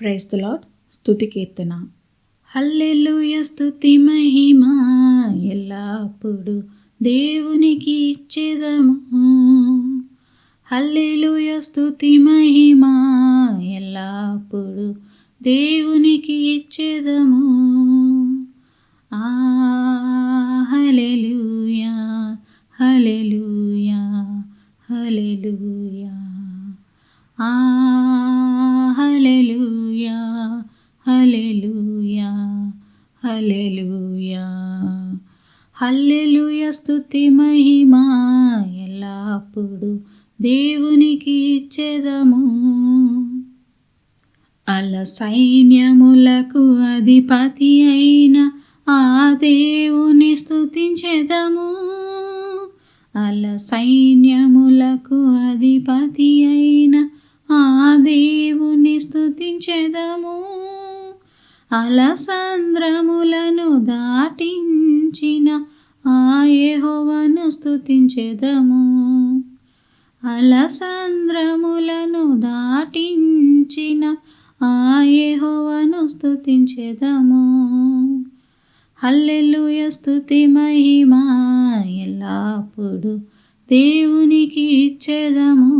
Praise the lord. స్తుతి కీర్తన. హల్లెలూయా స్తుతి మహిమ ఎల్లప్పుడు దేవునికి ఇచ్చెదము. హల్లెలూయా స్తుతి మహిమ ఎల్లప్పుడు దేవునికి ఇచ్చెదము. హల్లెలూయా హల్లెలూయా హల్లెలూయా హల్లెలూయా హల్లెలూయా హల్లెలూయా హల్లెలూయా స్తుతి మహిమ ఎల్లప్పుడు దేవునికి ఇచ్చెదము. అల సైన్యములకు అధిపతి అయిన ఆ దేవుని స్తుతించెదము. అల సైన్యములకు అధిపతి అయిన ఆ దేవుని స్తుతించెదము. అలసంద్రములను దాటించిన ఆ యెహోవాను స్తుతించెదము. అలసంద్రములను దాటించిన ఆ యెహోవాను స్తుతించెదము. హల్లెలూయా స్తుతి మహిమ ఎల్లప్పుడు దేవునికి ఇచ్చెదము.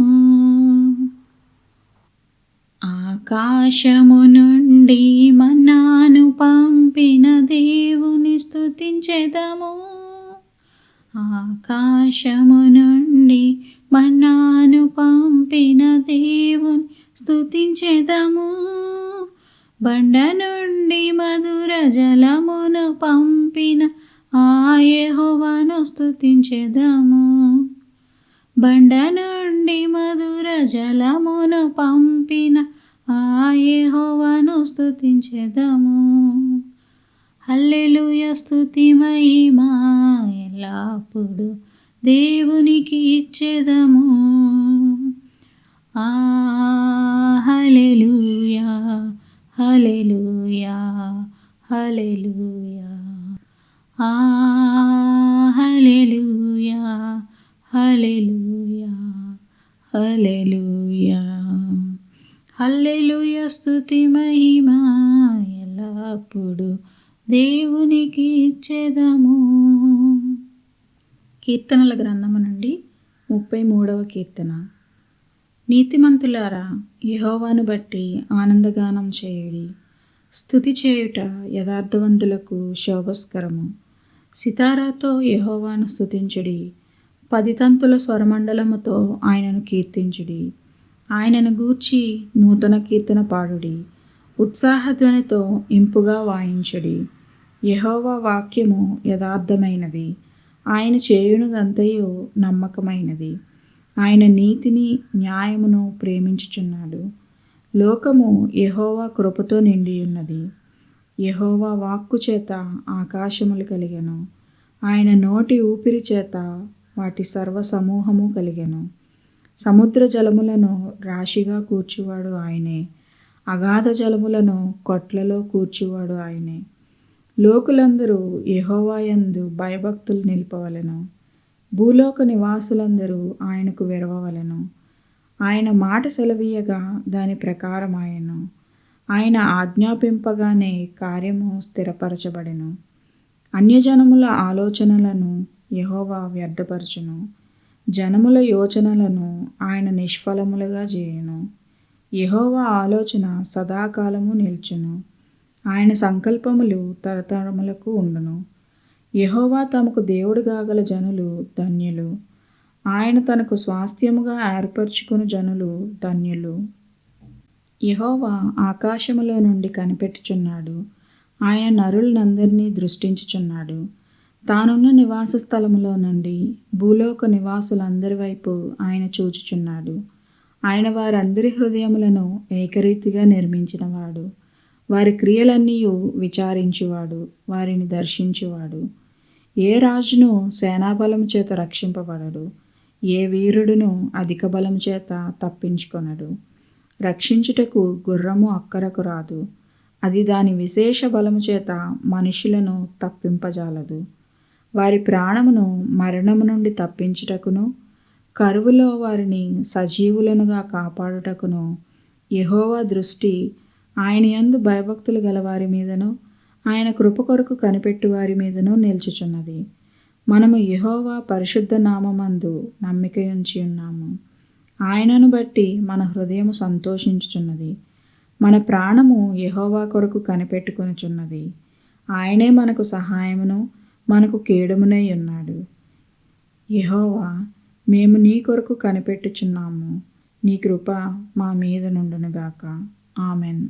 ఆకాశము నుండి మన్నాను పంపిన దేవుని స్తుతించెదము. ఆకాశము నుండి మన్నాను పంపిన దేవుని స్తుతించెదము. బండ నుండి మధుర జలమును పంపిన ఆ యెహోవాను స్తుతించెదము. బండ నుండి మధుర జలమును పంపిన ఆ యెహోవాను స్తుతించెదము. హల్లెలూయా స్తుతి మహిమ ఎల్లప్పుడు దేవునికి ఇచ్చెదము. హల్లెలూయా హల్లెలూయా హల్లెలూయా హల్లెలూయా హల్లెలూయా హల్లెలూయా హల్లెలూయా స్తుతి మహిమ ఎల్లప్పుడు దేవునికి ఇచ్చెదము. కీర్తనల గ్రంథము నుండి 33వ కీర్తన. నీతిమంతులారా, యెహోవాను బట్టి ఆనందగానం చేయుడి. స్తుతి చేయుట యథార్థవంతులకు శోభస్కరము. సితారాతో యెహోవాను స్తుతించుడి. 10 తంతుల స్వరమండలముతో ఆయనను కీర్తించుడి. ఆయనను గూర్చి నూతన కీర్తన పాడుడి. ఉత్సాహధ్వనితో ఇంపుగా వాయించుడి. యెహోవా వాక్యము యథార్థమైనది. ఆయన చేయునదంతయు నమ్మకమైనది. ఆయన నీతిని న్యాయమును ప్రేమించుచున్నాడు. లోకము యెహోవా కృపతో నిండియున్నది. యెహోవా వాక్కు చేత ఆకాశములు కలిగెను. ఆయన నోటి ఊపిరి చేత వాటి సర్వ సమూహము కలిగెను. సముద్ర జలములను రాశిగా కూర్చువాడు ఆయనే. అగాధ జలములను కొట్లలో కూర్చువాడు ఆయనే. లోకులందరూ యెహోవా యందు భయభక్తులు నిలుపవలెను. భూలోక నివాసులందరూ ఆయనకు విరవవలెను. ఆయన మాట సెలవీయగా దాని ప్రకారం ఆయను. ఆయన ఆజ్ఞాపింపగానే కార్యము స్థిరపరచబడెను. అన్యజనముల ఆలోచనలను యెహోవా వ్యర్థపరచును. జనముల యోచనలను ఆయన నిష్ఫలములుగా చేయును. యెహోవా ఆలోచన సదాకాలము నిల్చును. ఆయన సంకల్పములు తరతరములకు ఉండును. యెహోవా తమకు దేవుడుగా గల జనులు ధన్యులు. ఆయన తనకు స్వాస్థ్యముగా ఏర్పరచుకుని జనులు ధన్యులు. యెహోవా ఆకాశములో నుండి కనిపెట్టుచున్నాడు. ఆయన నరులనందరినీ దృష్టించుచున్నాడు. తానున్న నివాస స్థలములో నుండి భూలోక నివాసులందరి వైపు ఆయన చూచుచున్నాడు. ఆయన వారందరి హృదయములను ఏకరీతిగా నిర్మించినవాడు. వారి క్రియలన్నీయు విచారించువాడు, వారిని దర్శించువాడు. ఏ రాజును సేనాబలము చేత రక్షింపబడడు. ఏ వీరుడును అధిక బలము చేత తప్పించుకొనడు. రక్షించుటకు గుర్రము అక్కరకు రాదు. అది దాని విశేష బలము చేత మనుషులను తప్పింపజాలదు. వారి ప్రాణమును మరణము నుండి తప్పించుటకును కరువులో వారిని సజీవులనుగా కాపాడుటకును యెహోవా దృష్టి ఆయన యందు భయభక్తులు గలవారి మీదను ఆయన కృప కొరకు కనిపెట్టు వారి మీదను నిల్చుచున్నది. మనము యెహోవా పరిశుద్ధ నామమందు నమ్మిక ఉంచి ఉన్నాము. ఆయనను బట్టి మన హృదయము సంతోషించుచున్నది. మన ప్రాణము యెహోవా కొరకు కనిపెట్టుకొనుచున్నది. ఆయనే మనకు సహాయమును మనకు కేడమునై ఉన్నాడు. యెహోవా, మేము నీ కొరకు కనిపెట్టుచున్నాము. నీ కృప మా మీద నుండునుగాక. ఆమెన్.